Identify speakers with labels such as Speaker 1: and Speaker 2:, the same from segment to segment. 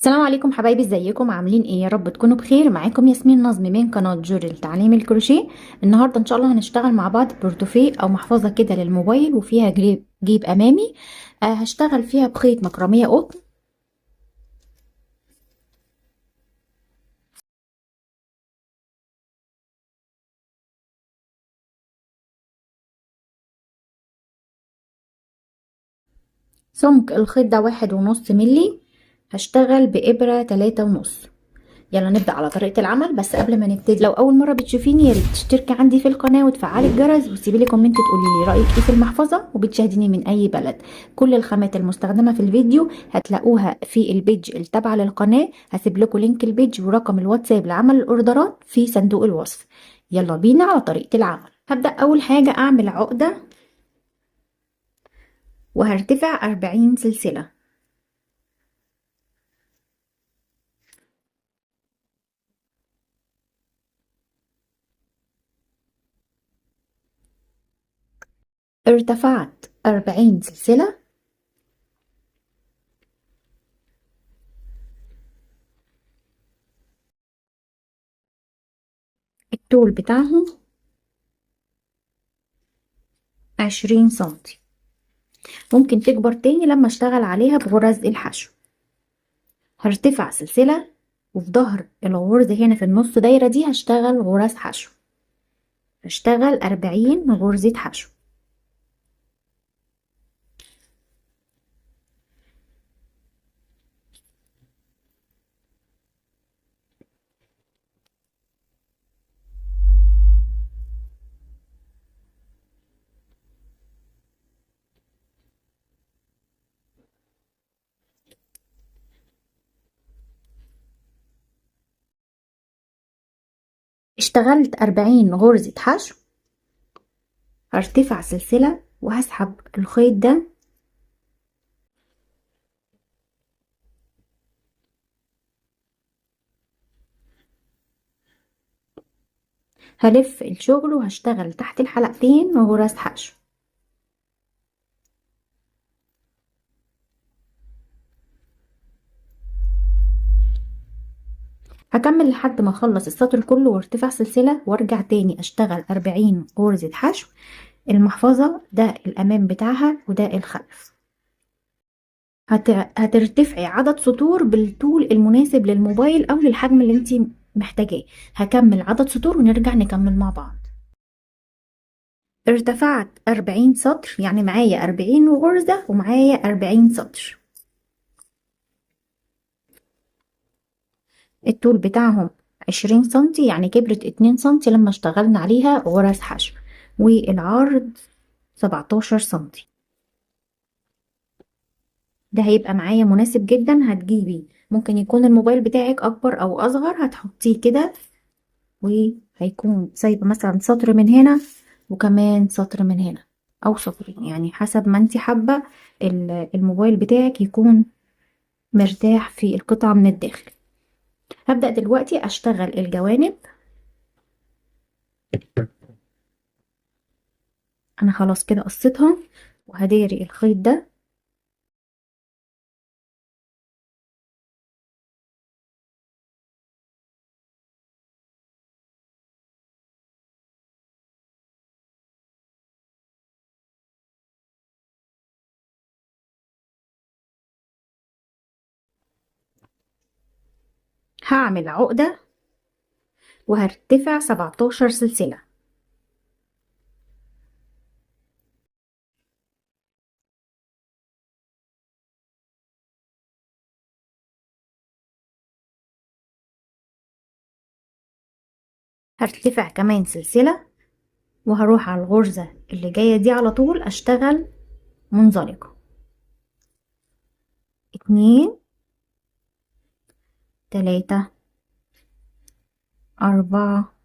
Speaker 1: السلام عليكم حبايبي، ازيكم عاملين ايه؟ يا رب تكونوا بخير. معاكم ياسمين نظمي من قناة جوري لتعليم الكروشيه. النهارده ان شاء الله هنشتغل مع بعض بورتوفيه او محفظة كده للموبايل، وفيها جيب امامي. هشتغل فيها بخيط مكرمية قطن. سمك الخيط ده 1.5 ملي. هشتغل بإبرة 3.5. يلا نبدأ على طريقة العمل. بس قبل ما نبتدي، لو أول مرة بتشوفيني يا ريت تشتركي عندي في القناة وتفعلي الجرس وتسيبي لي كومنت تقولي لي رأيك ايه في المحفظة، وبتشاهديني من أي بلد. كل الخامات المستخدمة في الفيديو هتلاقوها في البيج التابعة للقناة. هسيب لكم لينك البيج ورقم الواتساب لعمل الأوردرات في صندوق الوصف. يلا بينا على طريقة العمل. هبدأ أول حاجة أعمل عقدة، وهرتفع 40 سلسلة. ارتفعت 40 سلسلة. الطول بتاعهم 20 سنتي. ممكن تكبر تاني لما اشتغل عليها بغرز الحشو. هرتفع سلسلة، وفي ظهر الغرزة هنا في النص دايرة دي هشتغل غرز حشو. هشتغل 40 غرزة حشو. اشتغلت 40 غرزة حشو. هرتفع سلسلة وهسحب الخيط ده. هلف الشغل وهشتغل تحت الحلقتين غرز حشو. هكمل لحد ما اخلص السطر كله وارتفع سلسلة، وارجع تاني اشتغل 40 غرزة حشو. المحفظة ده الامام بتاعها وده الخلف. هترتفعي عدد سطور بالطول المناسب للموبايل او للحجم اللي انت محتاجاه. هكمل عدد سطور ونرجع نكمل مع بعض. ارتفعت 40 سطر، يعني معايا 40 غرزة ومعايا 40 سطر. الطول بتاعهم 20 سنتي، يعني كبرت 2 سنتي لما اشتغلنا عليها غرز حشو. والعرض 17 سنتي. ده هيبقى معايا مناسب جدا. هتجيبي ممكن يكون الموبايل بتاعك اكبر او اصغر، هتحطيه كده وهيكون سايبه مثلا سطر من هنا وكمان سطر من هنا، او سطرين، يعني حسب ما انت حابه الموبايل بتاعك يكون مرتاح في القطعه من الداخل. هبدأ دلوقتي اشتغل الجوانب. انا خلاص كده قصيتها، وهداري الخيط ده. هعمل عقدة وهرتفع 17 سلسلة. هرتفع كمان سلسلة، وهروح على الغرزة اللي جاية دي على طول اشتغل منزلقة. 2 3 4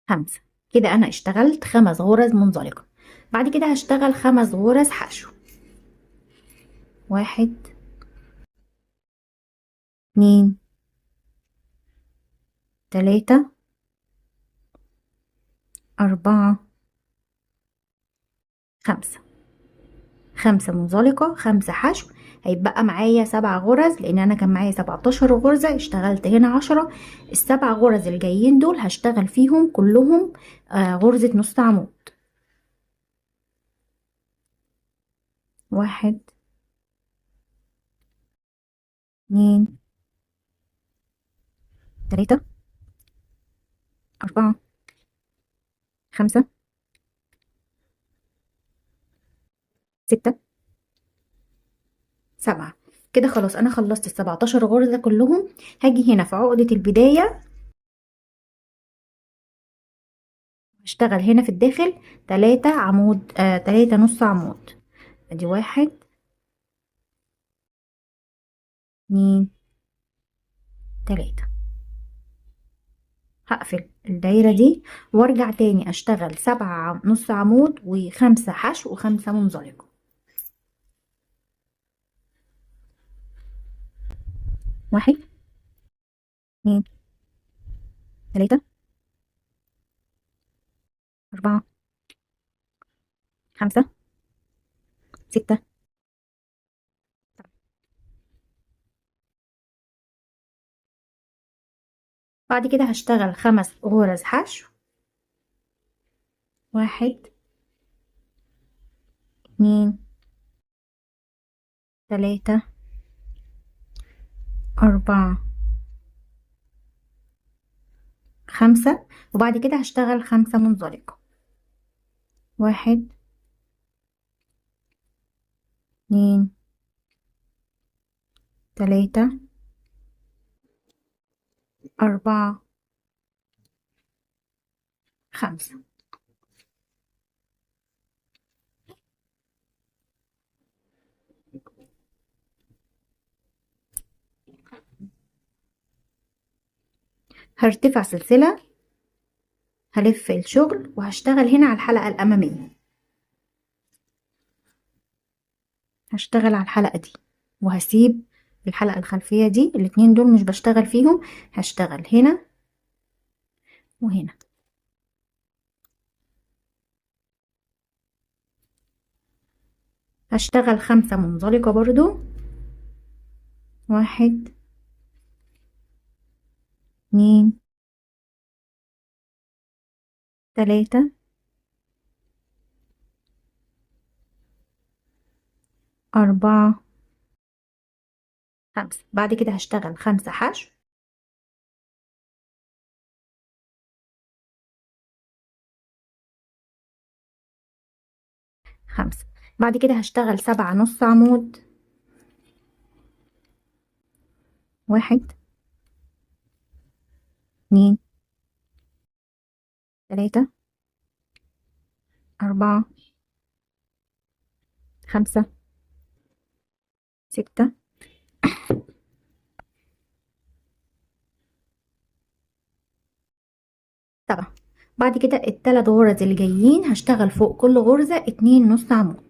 Speaker 1: 5. كده انا اشتغلت 5 غرز منزلقة. بعد كده هشتغل 5 غرز حشو. 1 2 3 4 5. 5 منزلقة، 5 حشو، هيتبقى معايا 7 غرز، لان انا كان معايا 17 غرزة، اشتغلت هنا 10. السبع غرز الجايين دول هشتغل فيهم كلهم غرزة نص عمود. 1 2 3 4 5 6 7. كده خلاص انا خلصت ال17 غرزة كلهم. هاجي هنا في عقدة البداية، هشتغل هنا في الداخل 3 عمود، 3 نص عمود. ادي 1 2 3. هقفل الدايرة دي وارجع تاني اشتغل 7 نص عمود و5 حشو و5 منزلقة. 1 2 3 4 5 6. بعد كده هشتغل 5 غرز حشو. 1 2 3 4 5. وبعد كده هشتغل 5 منزلقة. 1 2 3 4 5. هرتفع سلسلة، هلف الشغل وهشتغل هنا على الحلقة الأمامية. هشتغل على الحلقة دي وهسيب الحلقة الخلفية دي، الاتنين دول مش بشتغل فيهم، هشتغل هنا وهنا. هشتغل 5 منزلقة برضو. 1 2 3 4 5. بعد كده هشتغل 5 حشو. 5. بعد كده هشتغل 7 نص عمود. 1 2 3 4 5 6 7. بعد كده ال3 غرز اللي جايين هشتغل فوق كل غرزة 2 نص عمود.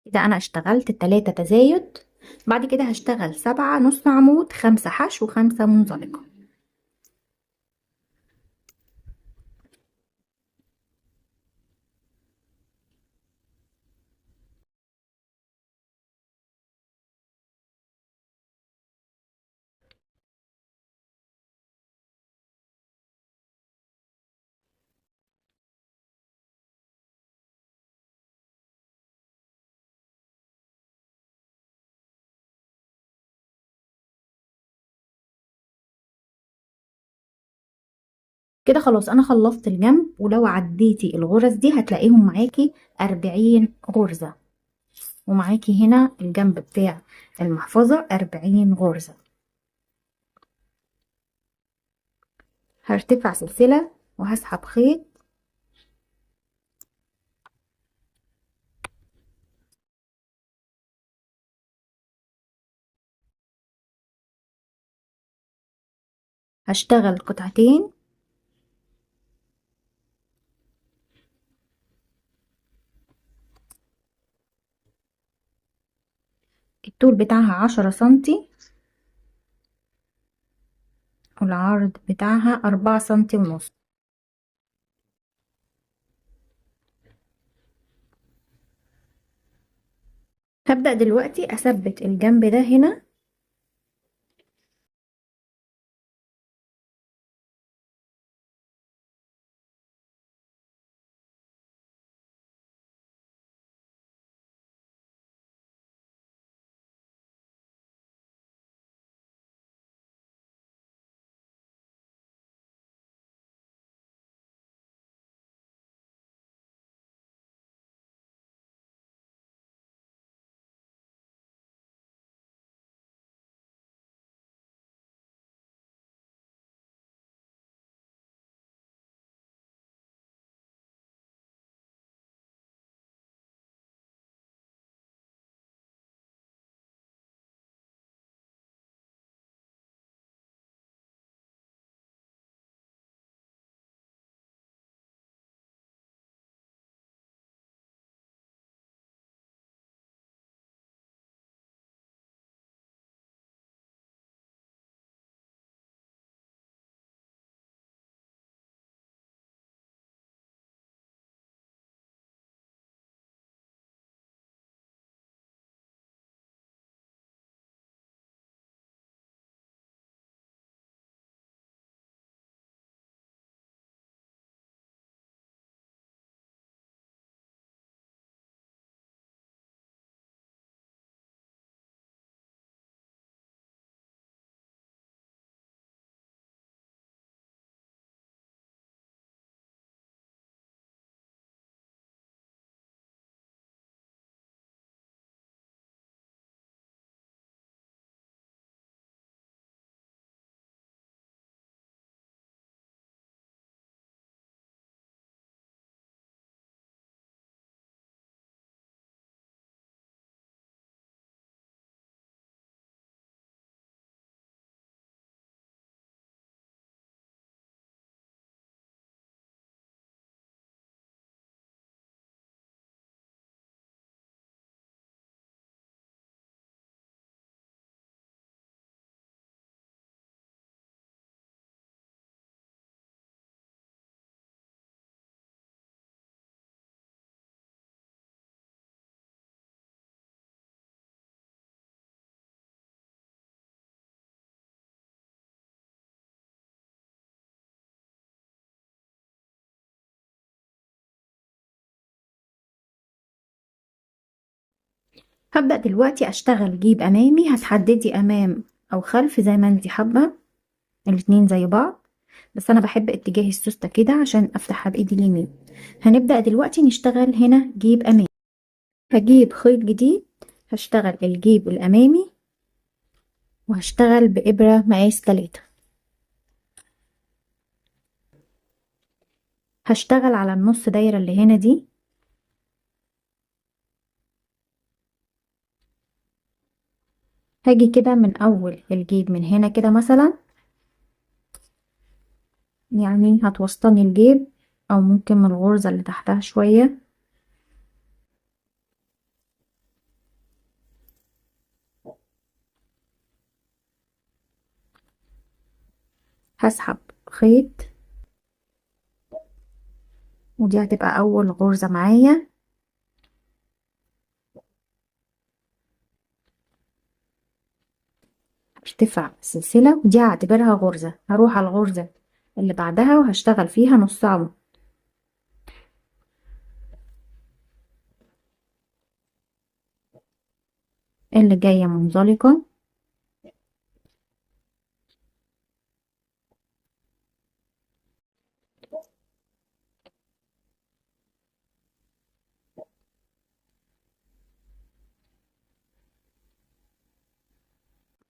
Speaker 1: كده انا اشتغلت ال3 تزايد. بعد كده هشتغل 7 نص عمود، 5 حشو و5 منزلقة. كده خلاص انا خلصت الجنب، ولو عديتي الغرز دي هتلاقيهم معاكي 40 غرزة، ومعاكي هنا الجنب بتاع المحفظة 40 غرزة. هرتفع سلسلة وهسحب خيط، هشتغل قطعتين الطول بتاعها 10 سنتي، والعرض بتاعها 4 سنتي ونص. هبدأ دلوقتي اثبت الجنب ده هنا. هبدأ دلوقتي اشتغل جيب امامي. هتحددي امام او خلف زي ما انتي حابة، الاتنين زي بعض، بس انا بحب اتجاه السوستة كده عشان افتحها بايدي اليمين. هنبدأ دلوقتي نشتغل هنا جيب امامي. هجيب خيط جديد، هشتغل الجيب الامامي وهشتغل بإبرة مقاس 3. هشتغل على النص دايرة اللي هنا دي. هاجي كده من اول الجيب من هنا كده مثلا، يعني هتوسطني الجيب او ممكن من الغرزة اللي تحتها شوية. هسحب خيط، ودي هتبقى اول غرزة معايا. هرتفع السلسلة ودي هعتبرها غرزة. هروح على الغرزة اللي بعدها وهشتغل فيها نص عمود. اللي جاية منزلقة،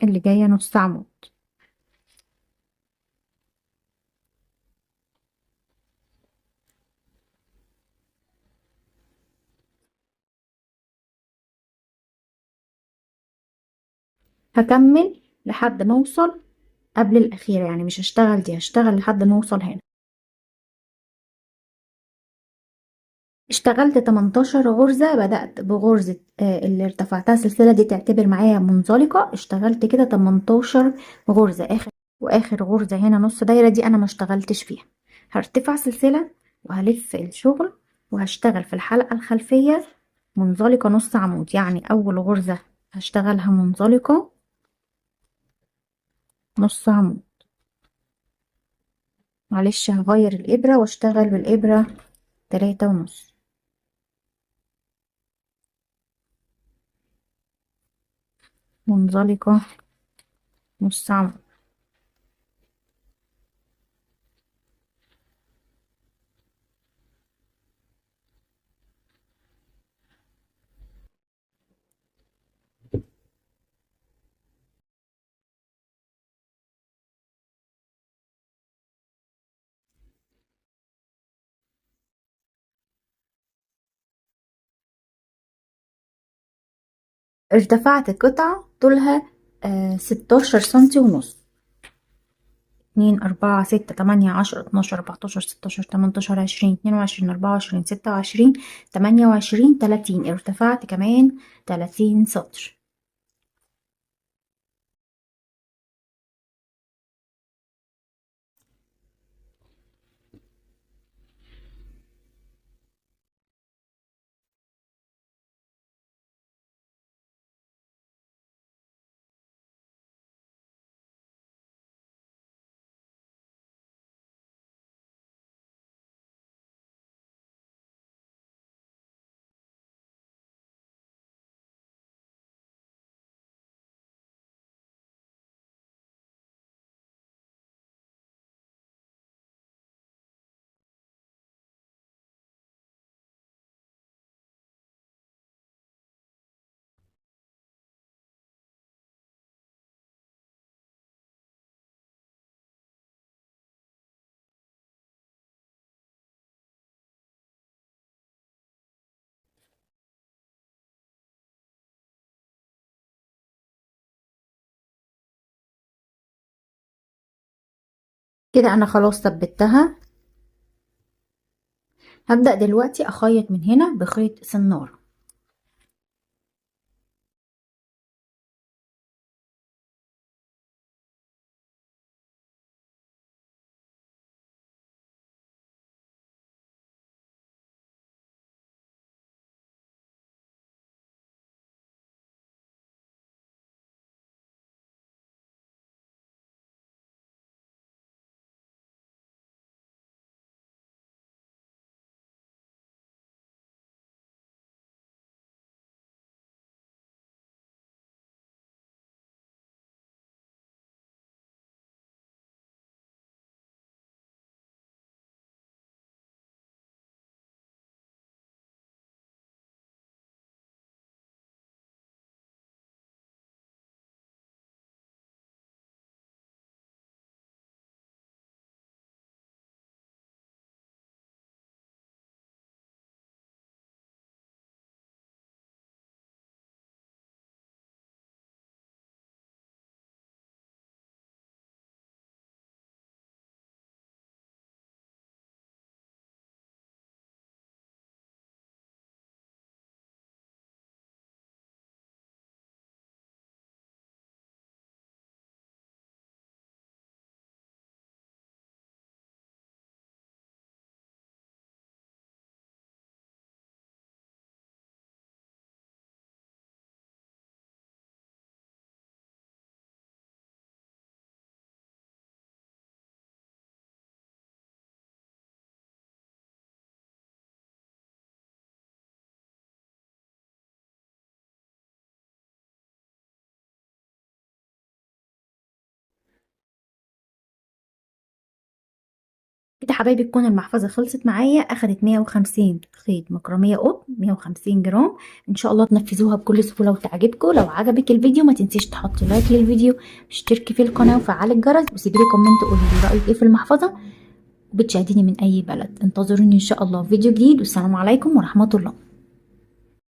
Speaker 1: اللي جاية نص عمود. هكمل لحد ما اوصل قبل الاخيرة، يعني مش هشتغل دي، هشتغل لحد ما اوصل هنا. اشتغلت 18 غرزة. بدأت بغرزة اللي ارتفعتها السلسلة دي تعتبر معايا منزلقة. اشتغلت كده 18 غرزة. واخر غرزة هنا نص دايرة دي انا ما اشتغلتش فيها. هرتفع سلسلة وهلف الشغل وهشتغل في الحلقة الخلفية منزلقة نص عمود. يعني اول غرزة هشتغلها منزلقة نص عمود. معلش هغير الابرة واشتغل بالابرة 3.5. منزلقة نص عمود. ارتفعت قطعة طولها 16 سنتي ونص. 2 4 6 8 10 12 14 16 18 20 22 23 24 25 28 ارتفعت كمان 30 سطر. كده انا خلاص ثبتها. هبدأ دلوقتي اخيط من هنا بخيط سنارة. كده حبايبي تكون المحفظة خلصت معايا. اخدت 150 خيط مكرمية قطن، 150 جرام. ان شاء الله تنفذوها بكل سهولة وتعجبكم. لو عجبك الفيديو ما تنسيش تحطي لايك للفيديو، تشتركي في القناة وفعلي الجرس، وسيبي لي كومنت قولي لي رأيك ايه في المحفظة، وبتشاهديني من اي بلد. انتظروني ان شاء الله في فيديو جديد، والسلام عليكم ورحمة الله.